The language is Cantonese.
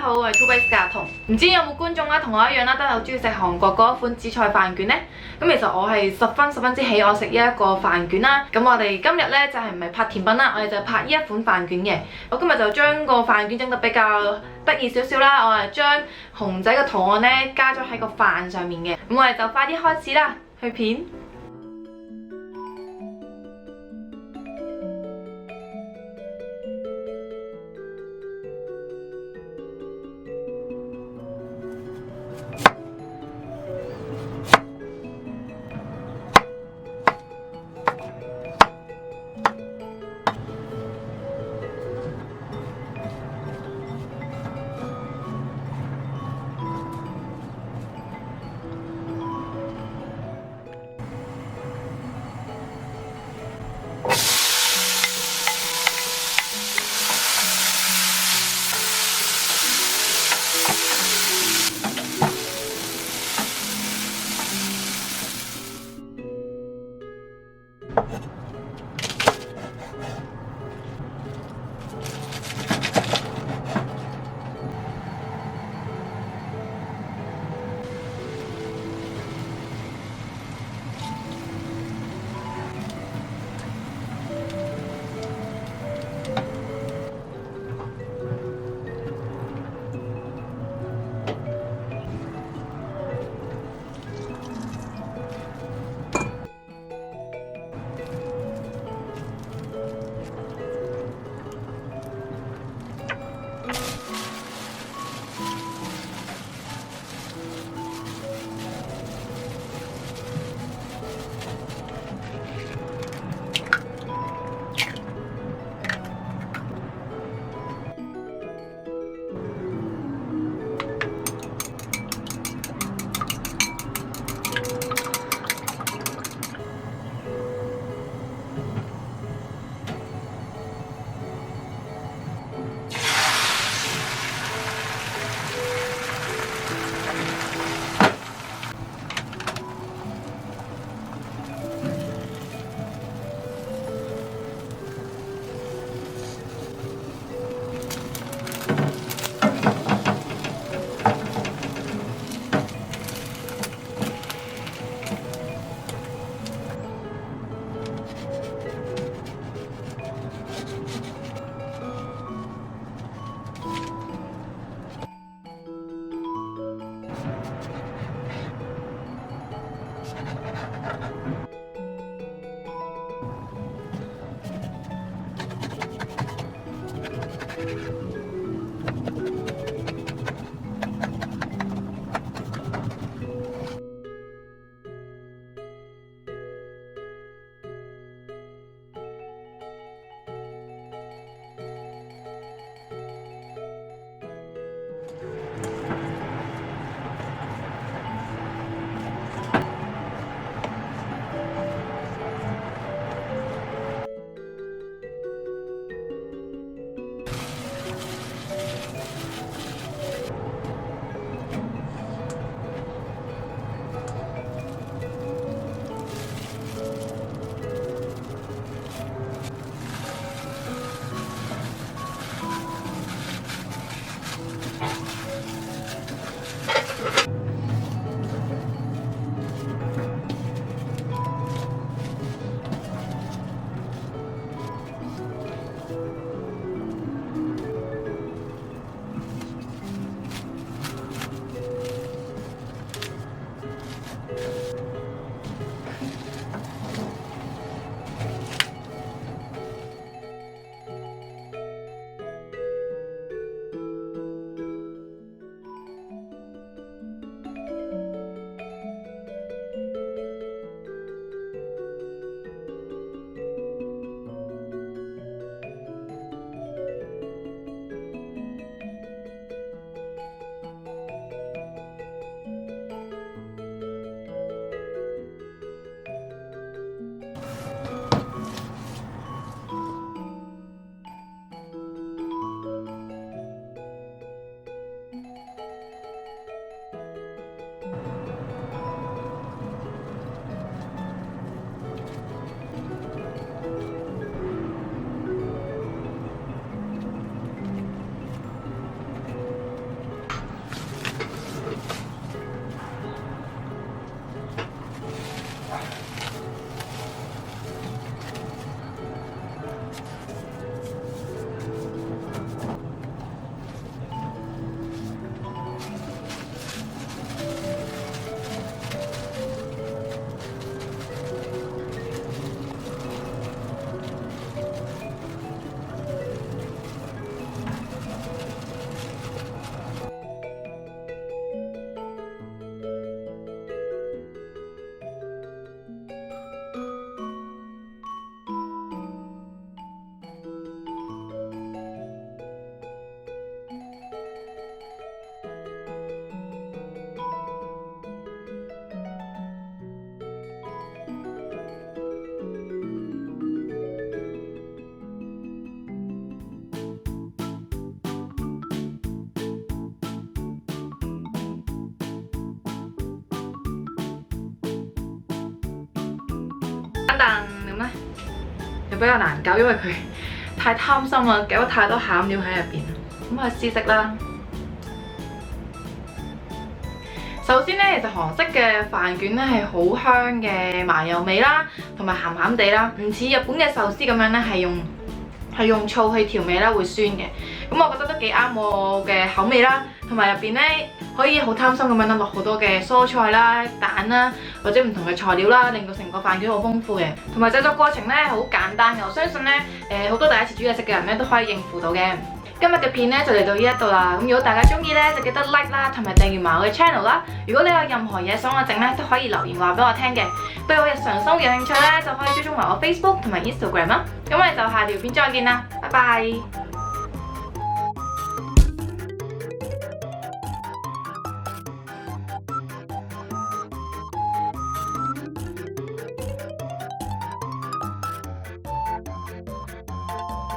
好，我係 2base 嘅阿彤。唔知有冇觀眾啦，同我一樣啦，都係好中意食韓國嗰一款紫菜飯卷呢？咁其實我係十分之喜愛食呢一個飯卷啦。咁我哋今日呢，就係唔係拍甜品啦，我哋就拍呢一款飯卷嘅。我今日就將個飯卷整得比較得意少少啦，我係將熊仔嘅圖案呢加咗喺個飯上面嘅。咁我哋就快啲開始啦，去片。蛋咁咧又比較難搞，因為佢太貪心啦，搞咗太多餡料喺入邊。咁啊試食啦。首先咧，其實韓式嘅飯卷咧係好香嘅麻油味啦，同埋鹹鹹地啦，唔似日本嘅壽司咁樣咧係用醋去調味啦，會酸嘅。咁我覺得都幾啱我嘅口味啦，同埋入邊咧可以好貪心咁樣落好多嘅蔬菜啦、蛋啦，或者唔同嘅材料啦，令到成個飯卷好豐富嘅。同埋製作過程咧好簡單嘅，我相信咧好多第一次煮嘢食嘅人咧都可以應付到嘅。今日嘅片咧就嚟到呢一度啦，咁如果大家中意咧就記得 like 啦，同埋訂閱埋我嘅 channel 啦。如果你有任何嘢想我整咧，都可以留言話俾我聽嘅。對我日常生活有興趣咧，就可以追蹤埋我 Facebook 同埋 Instagram 啦。咁我哋就下條片再見啦，拜拜。